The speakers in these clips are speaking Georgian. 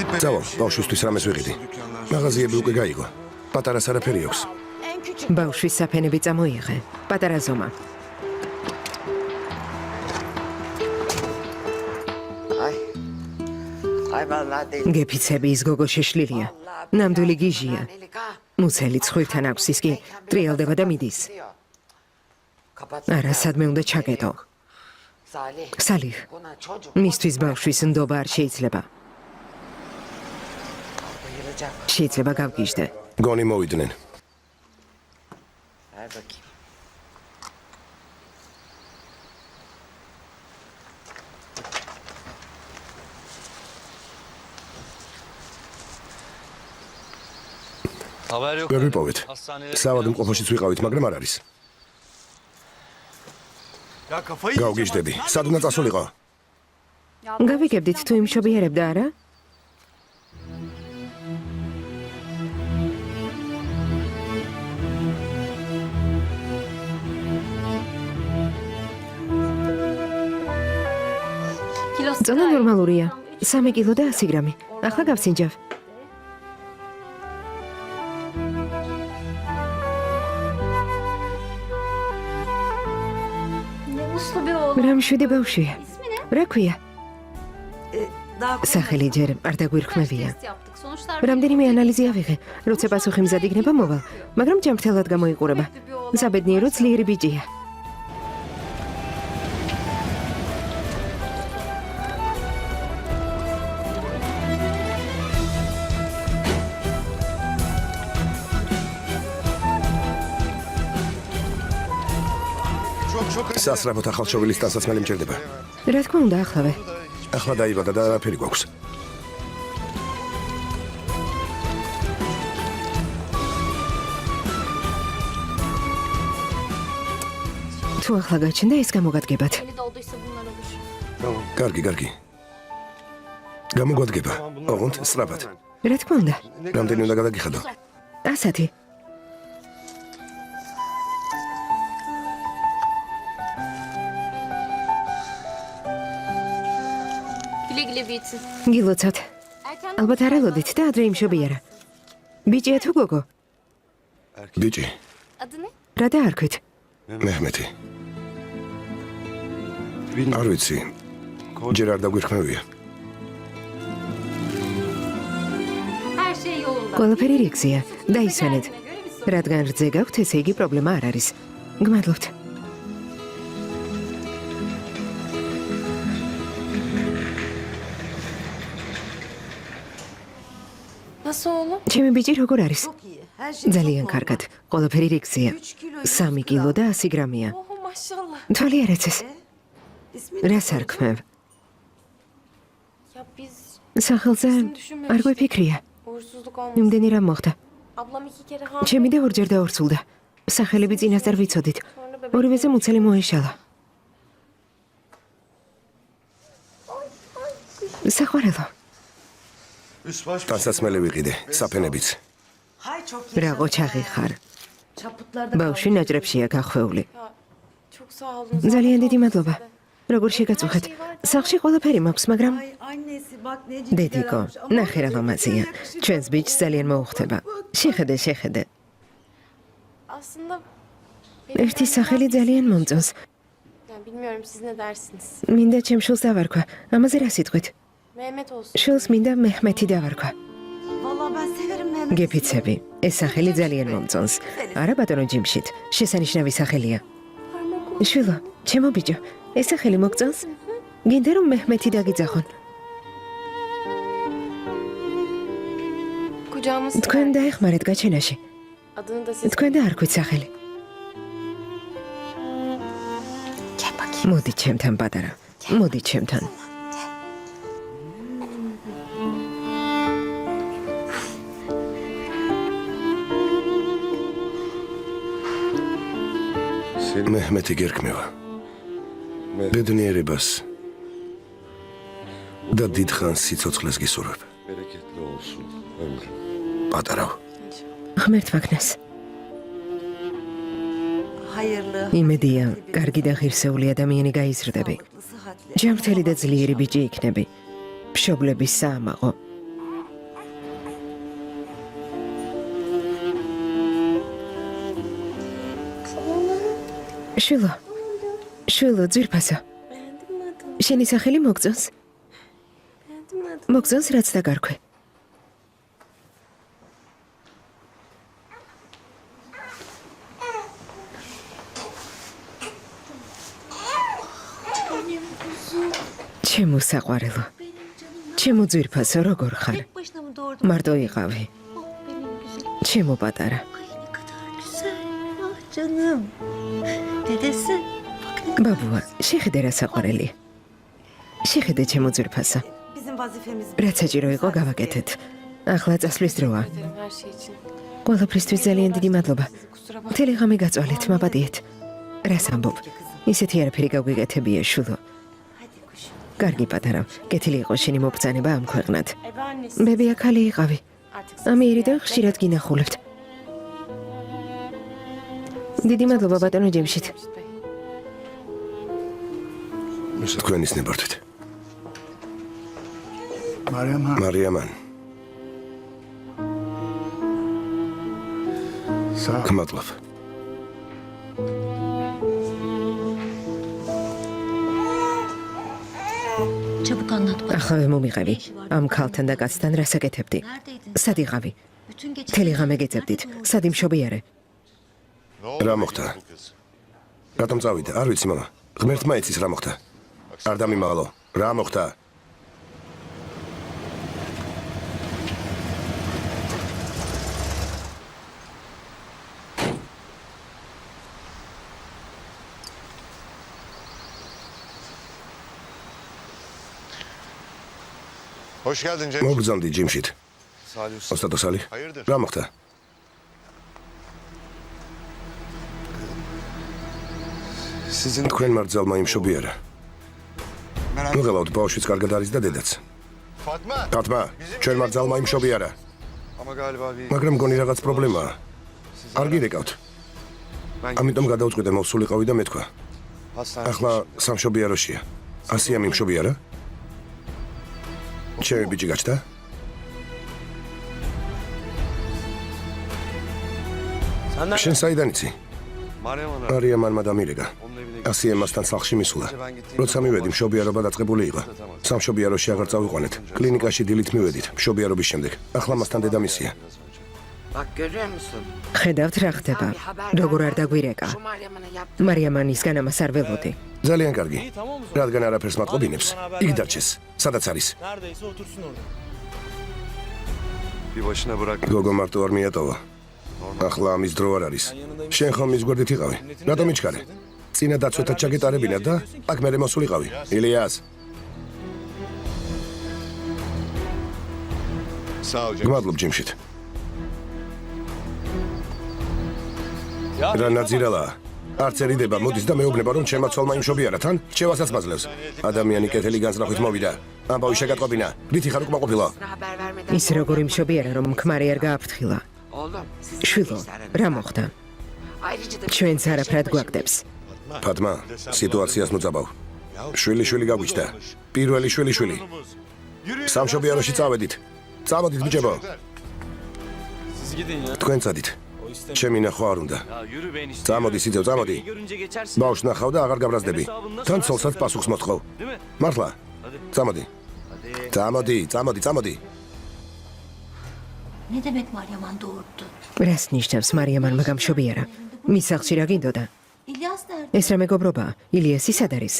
Წავალ, ბავშვისთვის რამეს ვიყიდი. მაღაზიები უკვე გაიგო. პატარას არაფერი აქვს. ბავშვის საფენები წამოიღე. პატარა ზომა. გეფიცები ის გოგო შეშლილია. ნამდვილი გიჟია. მუცელი ცხვირთან აქვს ის კი ტრიალდება და მიდის. არა, სადმე უნდა ჩაგედო. სალიხ, მისთვის ბავშვის ნდობა არ შეიძლება. შეიძლება გავგიჟდე. გონი მოვიდნენ. ვერ ვიპოვეთ. საავადმყოფოშიც ვიყავით, მაგრამ არ არის. გავგიჟდები. სად უნდა წასულიყო? გავიგებდით თუ იმშობიარებდა, არა? ზონა ნორმალურია. 3 კილო და 100 გრამი. ახლა გავსინჯავ. რა მშვიდი ბავშვია. რა ქვია? სახელი ჯერ არ დაგვირქმევია. რამდენიმე ანალიზი ავიღე. როცა პასუხი მზად იქნება მოვალ, მაგრამ ჯანმრთელად გამოიყურება. საბედნიერო ძლიერი ბიჭია. სასწრაფოდ ახალშობილის დასაცმელი მჭირდება. რა თქმა უნდა, ახლავე. ახლა დაიბადა და არაფერი გვაქვს. თუ ახლა გაჩნდა ის გამოგადგებათ. კარგი. გამოგვადგება. ოღონდ სწრაფად. რა თქმა უნდა. რამდენი უნდა გადაგიხადო? 100. გილოცავთ. ალბათ არ ელოდით და ადრე იმშობიარა. ბიჭია თუ გოგო? ბიჭი. რა დაარქვით? მეჰმეთი. არ ვიცი. ჯერ არ დაგვირქმევია. ყველაფერი რიგზია. დაისვენეთ. რადგან რძე გაქვთ, ესე იგი პრობლემა არ არის. გმადლობთ. ჩემი ბიჭი როგორ არის? ძალიან კარგად. ყველაფერი რიგზია. 3 კილო და 100 გრამია. თვალი არ ეცეს. რას არ ქმევ? სახელზე არ გვიფიქრია. იმდენი რამ მოხდა. ჩემი და ორჯერ დაორცულდა. სახელები წინასწარ ვიცოდით. ორივეზე მუცელი მოეშალა. საყვარელო. დასაცმელი ვიყიდე, საფენებიც. რა ყოჩაღი ხარ. ბავშვი ნაჭრებშია გახვეული. ძალიან დიდი მადლობა. როგორ შეგაწუხეთ? სახლში ყველაფერი მაქვს, მაგრამ დედიკო, ნახე რა ლამაზია. ჩვენს ბიჭს ძალიან მოუხდება. შეხედე. ერთი სახელი ძალიან მომწონს. მინდა ჩემ შულს დავარქვა. ამაზე რა სიტყვით? შულს მინდა მეჰმეთი დავარქვა. გეფიცები, ეს სახელი ძალიან მომწონს. არა ბატონო ჯიმშით, შესანიშნავი სახელია. შვილო, ჩემო ბიჭო, ეს სახელი მოგწონს? გინდა რომ მეჰმეთი დაგიძახონ. თქვენ დაეხმარეთ გაჩენაში. თქვენ დაარქვით სახელი. მოდი ჩემთან პატარა. მოდი ჩემთან. მეჰმეთი გერქმევა. ბედნიერებას და დიდხანს სიცოცხლეს გისურვებ. პატარავ. ღმერთმაგნას. იმედია, კარგი და ღირსეული ადამიანი გაიზრდები. ჯანმრთელი და ძლიერი ბიჭი იქნები. მშობლების საამაყო. შვილო, ძვირფასო. შენი სახელი მოგწონს? მოგწონს რაც დაგარქვე. ჩემო საყვარელო. ჩემო ძვირფასო, როგორ ხარ? მარტო იყავი. ჩემო პატარა. Canım. Dedesi. ბაბუა, შეხედე რა საყვარელია. შეხედე ჩემო ძვირფასო. Bizim vazifemiz. რაც საჭირო იყო გავაკეთეთ. ახლა წასვლის დროა. her şey için. ყველაფრისთვის ძალიან დიდი მადლობა. მთელი ღამე გაწვალეთ, მაპატიეთ. რას ამბობ? ისეთი არაფერი გაგვიკეთებია, შულო. კარგი პატარა, კეთილი იყო შენი მობრძანება ამ ქვეყნად. Ebaannesi. ბები აქალი იყავი. Artık ამიერიდან ხშირად გინახულებთ. დიდი მადლობა ბატონო ჯემშით. თქვენის ნებართვით. მარიამან. გმადლობ. Çabuk anlat bana. ახლა მომიყევი. ამ ქალთან და კაცთან რას აკეთებდი? სად იყავი? Bütün gece მთელი ღამე გეძებდით. სად იმშობიარე? რა მოხდა? რატომ წავიდა? არ ვიცი მამა. ღმერთმა იცის რა მოხდა. არ დამიმაღლო. რა მოხდა? Hoş geldin Cem. მოგბრძანდი ჯიმშით. Salih Usta. ოსტატო სალი. Hayırdır? რა მოხდა? Sizin თქვენ მარძალმა იმშობიარა. merak მოგელავთ ბავშვიც კარგად არის და დედაც. Fatma. თათმა, ჩვენ მარძალმა იმშობიარა. Ama galiba bir... მაგრამ მგონი რაღაც პრობლემაა. არ გირეკავთ. Ben ამიტომ გადავწყვიტე მოვსულიყავი და მეთქვა. hastaneye... ახლა სამშობიაროშია. ასია მიმშობიარა? ჩემი ბიჭი გაჩნდა? შენ საიდან იცი? Meryem Hanım. მარიამანმა დამირეკა. Onun evine ასია მასთან სახლში მისულა. როცა მივედი, მშობიარობა დაწყებული იყო. სამშობიაროში აღარ წავიყვანეთ. კლინიკაში დილით მივედით, მშობიარობის შემდეგ. ახლა მასთან დედამისია. Bak görüyor musun? ხედავთ რა ხდება. როგორ არ დაგვირეკა. Şu Meryem'e yaptı. მარიამანისგან ამას არ ველოდი. ძალიან კარგი. რადგან არაფერს მატყობინებს, იქ დარჩეს. სადაც არის? Neredeyse otursun orada. Bir başına bırak. გოგო მარტო არ მიატოვა. ახლა ამის დრო არ არის. შენ ხომ მის გვერდით იყავი? რატომ იჩქარე? წინა დაცვეთად ჩაგეტარებინა და აქ მერე მოსულიყავი. ილიას, Sağ ol Cem. გმადლობ ჯიმშით. რა ნაძირალა? არც ერიდება, მოდის და მეუბნება, რომ ჩემმა ცოლმა იმშობიარა თან, რჩევასაც მაძლევს. ადამიანი კეთილი განზრახვით მოვიდა. ამბავი შეგატყობინა. რითი ხარ უკმაყოფილო? Haber vermeden. ის როგორ იმშობიარა, რომ ქმარი არ გააფრთხილა. Oğlum siz შვილო, რა მოხდა? Ayrıca da ჩვენც არაფრად გვაგდებს. ფატმა, სიტუაციას მოწაბავ. შვილი გაგვიჩნდა. პირველი შვილი. სამშობიაროში წავედით. წამოდით ბიჭებო, Siz gidin ya. თქვენ წადით. O istemiyor. ჩემი ნახვა არ უნდა. Ya yürü ben istiyorum. წამოდი სიძე, წამოდი. Görünce geçersin. ბავშვს ნახავ და აღარ გაბრაზდები. თან ცოლსაც პასუხს მოთხოვ. Değil mi? მართლა? წამოდი. წამოდი. Ne demek Meryem Han doğurdu? რას ნიშნავს მარიამანმა გამშობიარა? მის სახლში რა გინდოდა? İlyas nerede? ეს რა მეგობრობაა? ილიასი სად არის?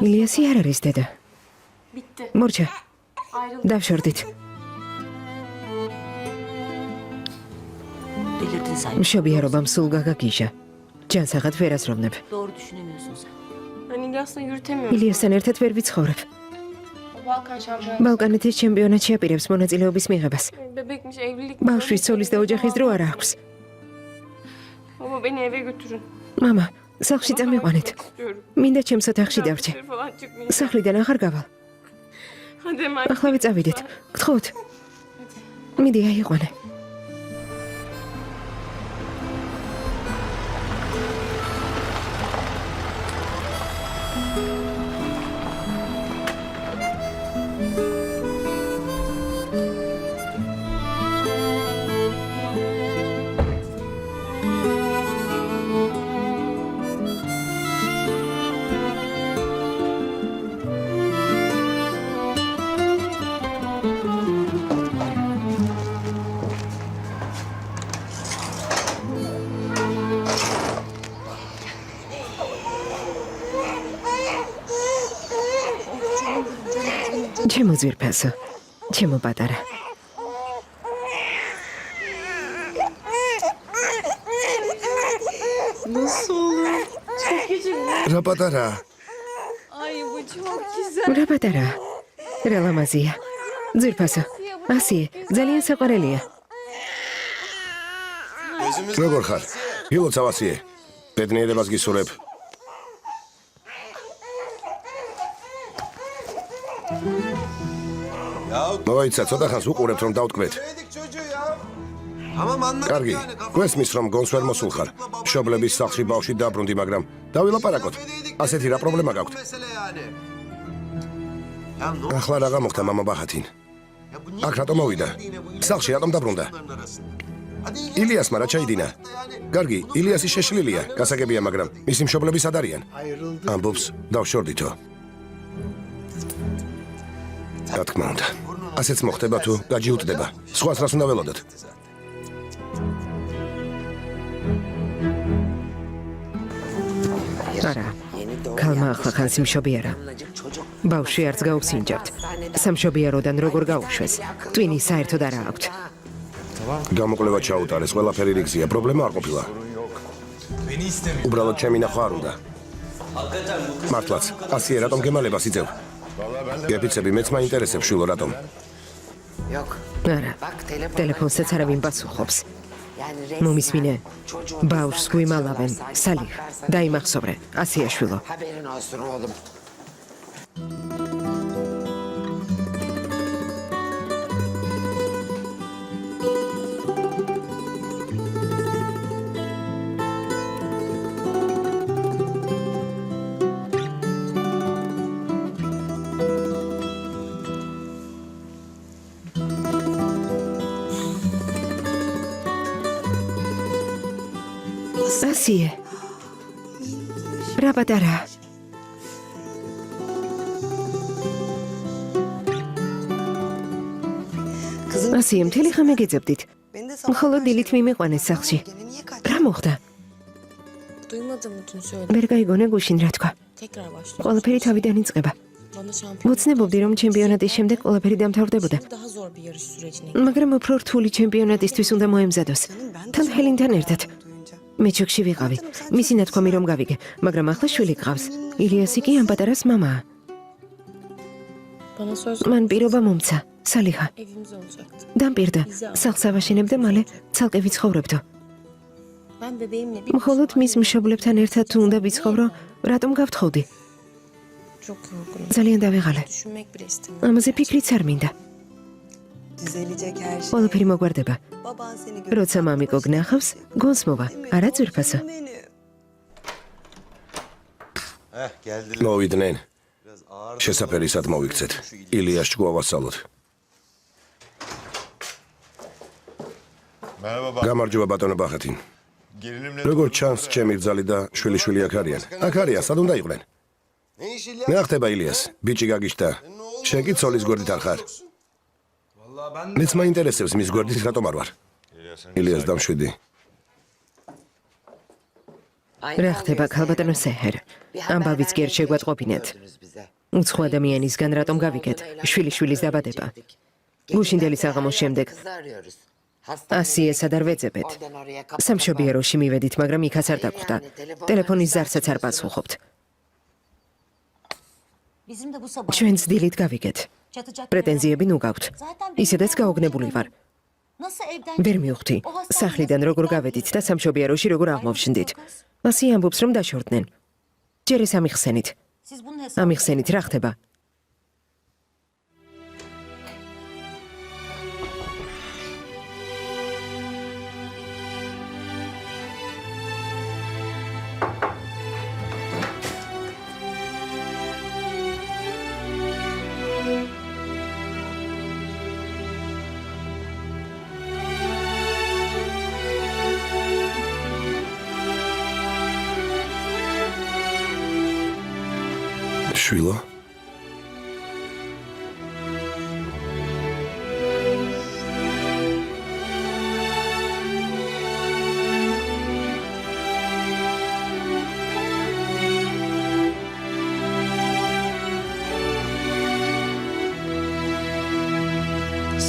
ილიასი არ არის დედა. Bitti. მორჩა, Ayrıldık. დავშორდით. Delirdin sen. მშობიარობამ სულ გაგაგიჟა. ჯანსაღად ვერ აზროვნებ. Doğru düşünemiyorsun sen. Ben İlyas'la yürütemiyorum. ილიასთან ერთად ვერ ვიცხოვრებ. O Balkan şampiyonu. ბალკანეთის ჩემპიონატში აპირებს მონაწილეობის მიღებას. Bebekmiş, evlilik. ბავშვის ცოლის და ოჯახის დრო არ აქვს. Baba beni eve götürün. მამა, სახლში წამიყვანეთ. İstiyorum. მინდა ჩემს ოთახში დავრჩე. Dışarı falan çıkmayacağım. სახლიდან აღარ გავალ. Hadi hemen. ახლა ვიწავიდეთ. გთხოვთ. მიდი აიყვანე. ჩემო ძვირფასო, ჩემო პატარა. რა პატარა? Ay bu çok güzel. რა პატარა? რა ლამაზია. ძვირფასო, ასიე, ძალიან საყვარელია. როგორ ხარ? გილოცავ ასიე. ბედნიერებას გისურვებ. მოიცა, ცოტა ხანს უყურებთ რომ დავტკბეთ. კარგი, გვესმის რომ გონს ვერ მოსულ ხარ. მშობლების სახლში ბავშვი დაბრუნდი, მაგრამ დავილაპარაკოთ. ასეთი რა პრობლემა გაქვთ? ახლა რაღა მოხდა მამა ბახათინ. აქ რატომ მოვიდა? სახლში რატომ დაბრუნდა? ილიასმა რა ჩაიდინა? კარგი, ილიასი შეშლილია, გასაგებია, მაგრამ მისი მშობლები სად არიან? ამბობს, დავშორდითო. რა თქმა უნდა. ასეც მოხდება თუ გაჯიუტდება. სხვას რას უნდა ველოდოთ? არა. ქალმა ახლა ხანს იმშობიარა. ბავშვი არც გაუხსინჯებთ. სამშობიაროდან როგორ გაუშვეს? ტვინი საერთოდ არა აქვთ. გამოკვლევა ჩაუტარეს, ყველაფერი რიგზია, პრობლემა არ ყოფილა. უბრალოდ ჩემი ნახვა არ უნდა. მართლაც, ასიე რატომ გემალებას იწევ? გეფიცები, მეც მაინტერესებს შვილო რატომ? არა, ტელეფონსაც არავინ პასუხობს. მომისმინე, ბავშვს გვიმალავენ, სალიხ, დაიმახსოვრე, ასია შვილო. ასიე. რა პატარა? ასიე, მთელი ხანი გეძებდით. მხოლოდ დილით მიმიყვანეს სახლში. რა მოხდა? Duymadım dün söyledim. ვერ გაიგონე გუშინ რა თქვა. Tekrar başlıyor. ყველაფერი თავიდან იწყება. Bana şampiyon. მოცნებობდი რომ ჩემპიონატის შემდეგ ყველაფერი დამთავრდებოდა. Daha zor bir yarış sürecine. მაგრამ უფრო რთული ჩემპიონატისთვის უნდა მოემზადოს. თან ჰელინთან ერთად. მე ჩოქში ვიყავი. მისი ნათქვამი რომ გავიგე, მაგრამ ახლა შვილი გყავს. ილიასი კი ამ პატარას მამაა. Bana söz მან პირობა მომცა. სალიხა, evimiz olacaktı. დამპირდა. სახლს ავაშენებ და მალე ცალკე ვიცხოვრებდო. Ben bebeğimle bir მხოლოდ მის მშობლებთან ერთად თუ უნდა ვიცხოვრო, რატომ გავთხოვდი? çok yorgunum. ძალიან დავიღალე. Düşünmek bile istemiyorum. ამაზე ფიქრიც არ მინდა. Düzelecek her şey. ყველაფერი მოგვარდება. Baban seni როცა მამიკო გნახავს, გონს მოვა. არა ძვირფასო. Benim. მოვიდნენ. შესაფერისად მოვიქცეთ. ილიას შეგავასალოთ. გამარჯობა ბატონო ბახათინ. როგორც ჩანს, ჩემი რძალი და შვილი აქ არიან. აქ არიან, სად უნდა იყვნენ? რა ხდება ილიას? ბიჭი გაგიშტა. შენ კი ცოლის გვერდით არ ხარ? მეც მაინტერესებს მის გვერდით რატომ არ ვარ? ილიას დამშვიდი. რა ხდება ქალბატონო სეჰერ? ამბავიც კი არ შეგვატყობინეთ. უცხო ადამიანისგან რატომ გავიგეთ? შვილიშვილის დაბადება. გუშინდელი საღამოს შემდეგ ასიესად არ ვეძებეთ. სამშობიაროში მივედით, მაგრამ იქაც არ დაგვხვდა. ტელეფონის ზარსაც არ პასუხობთ. Bizim de bu sabah ჩვენც დილით გავიგეთ. çatacak. პრეტენზიები ნუ გაქვთ. ისედაც გაოგნებული ვარ. Nasıl evden ვერ მივხვდი. სახლიდან როგორ გავედით და სამშობიაროში როგორ აღმოვშნდით. ასი ამბობს რომ დაშორდნენ. ჯერ ეს ამიხსენით. siz bunun hesabını ამიხსენით რა ხდება? შვილო?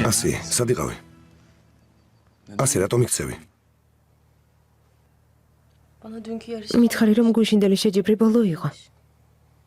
ასი, სად იყავი? ასი, რატომ იქცევი? Bana dünkü yarış. მითხარი რომ გუშინდელი შეჯიბრი ბოლო იყო.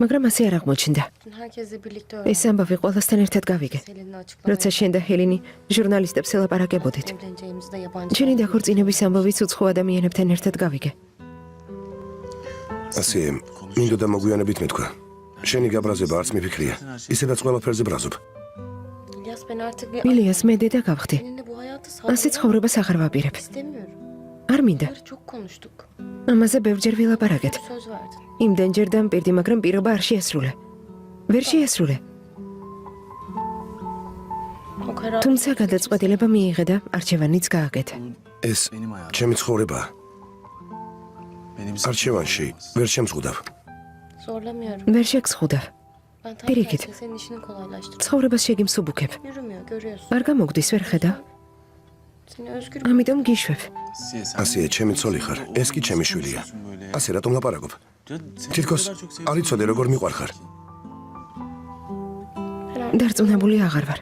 მაგრამ ასე არ აღმოჩნდა. Dün herkesle birlikte ეს öğrendik. ამბავი ყველასთან ერთად გავიგე. Selin'in açıklamayı. როცა შენ და ჰელინი ჟურნალისტებს ელაპარაკებოდით. Evleneceğimizi de yabancı. შენი დაქორწინების ამბავიც უცხო ადამიანებთან ერთად გავიგე. ასი, მინდოდა მოგვიანებით მეთქვა. შენი გაბრაზება არც მიფიქრია. ისედაც ყველაფერზე ბრაზობ. İlyas ben artık bir ილიას მე დედა გავხდი. seninle bu hayatı ასე ცხოვრებას აღარ ვაპირებ. istemiyorum. არ მინდა. Bunları çok konuştuk. ამაზე ბევრჯერ ვილაპარაკეთ. Söz verdin. იმდენჯერ დამპირდი, მაგრამ პირობა არ შეასრულე. ვერ შეასრულე. O karar. თუმცა გადაწყვეტილება მიიღე და არჩევანიც გააკეთა. ეს ჩემი ცხოვრებაა. არჩევანში ვერ შემზღუდავ. Zorlamıyorum. ვერ შეგსხუდავ. Ben tam Birikit. tersi senin işini kolaylaştırıyorum. ცხოვრებას შეგიმსუბუქებ. Yürümüyor görüyorsun. არ გამოგდის, ვერ ხედავ. Seni özgür ამიტომ გიშვებ. ასია, ჩემი ცოლი ხარ, ეს კი ჩემი შვილია. ასე რატომ ლაპარაკობ? თითქოს არ იცოდე როგორ მიყვარ ხარ. დარწმუნებული აღარ ვარ.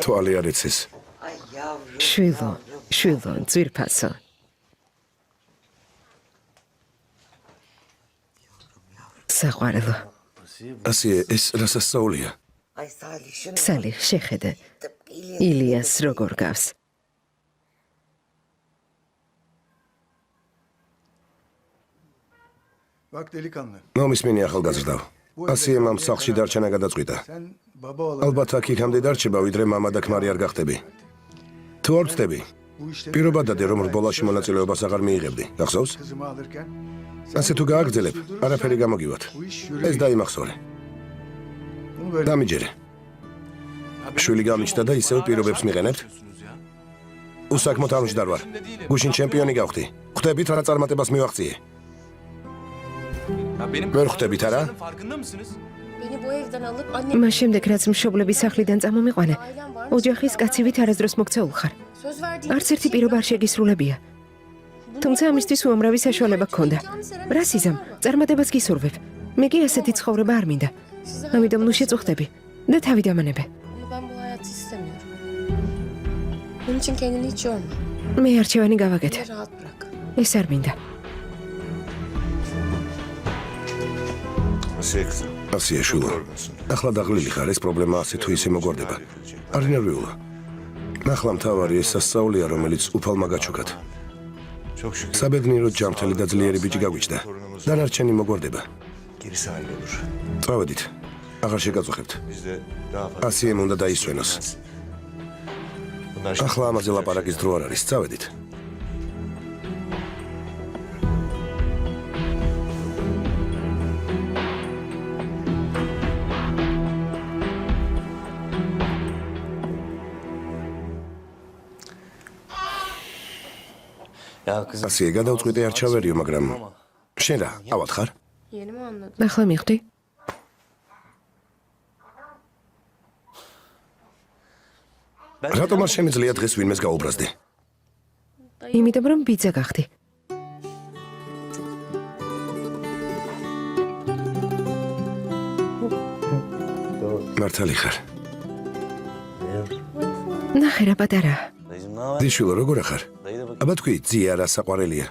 თვალი არ იცის. შვილო, შვილო, ძვირფასო. საყვარელო, ასია, ეს რასასწაულია? სალი, შეხედე. ილიას როგორ გავს. Bak delikanlı. მომისმინე ახალგაზრდავ. ასიემ ამ სახლში დარჩენა გადაწყვიტა. Sen baba olarak ალბათ აქ იქამდე დარჩება, ვიდრე მამა და ქმარი არ გახდები. თუ არ ვწდები, bu işte პირობა დადე, რომ რბოლაში მონაწილეობას აღარ მიიღებდი. გახსოვს? kızımı alırken ასე თუ გააგრძელებ, არაფერი გამოგივათ. ეს დაიმახსოვრე. bunu böyle დამიჯერე. შვილი გამიჩნდა და ისევ პირობებს მიყენებთ? უსაქმოდ ამჯდარ ვარ. გუშინ ჩემპიონი გავხდი. ხვდებით რა წარმატებას მივაღწიე? ვერ ხვდებით არა? Farkında mısınız? Beni bu evden alıp annem მას შემდეგ რაც მშობლების სახლიდან წამომიყვანე, ოჯახის კაცივით არასდროს მოქცეულ ხარ. söz verdiğin არც ერთი პირობა არ შეგისრულებია. თუმცა ამისთვის უამრავი საშუალება გქონდა. რა სიზამ, წარმატებას გისურვებ. მე კი ასეთი ცხოვრება არ მინდა. ამიტომ ნუ შეწუხდები და თავი დამანებე. Ama ben bu hayatı istemiyorum. Bunun için kendini hiç yorma. მე არჩევანი გავაკეთე. Beni rahat bırak. ეს არ მინდა. ასია შვილო. ახლა დაღლილი ხარ, ეს პრობლემა ასე თუ ისე მოგვარდება. არ ნერვიულა. ნახლა მთავარი ეს სასწაულია, რომელიც უფალმა გაჩუქათ. საბედნიეროდ ჯანმრთელი და ძლიერი ბიჭი გაგვიჩნდა. დანარჩენი მოგვარდება. წავედით. აღარ შეგაწუხებთ. ასიემ უნდა დაისვენოს. ახლა ამაზე ლაპარაკის დრო არ არის. წავედით. Ya kızım. ასია, გადავწყვიტე არ ჩავერიო, მაგრამ შენ რა, ავად ხარ? Yeni mi anladın? ახლა მიხვდი? რატომ არ შემიძლია დღეს ვინმეს გაუბრაზდე? იმიტომ რომ ბიძა გახდი. მართალი ხარ. ნახე რა პატარა. დიშვილო, როგორ ახარ? აბა თქვი, ძია რა საყვარელია.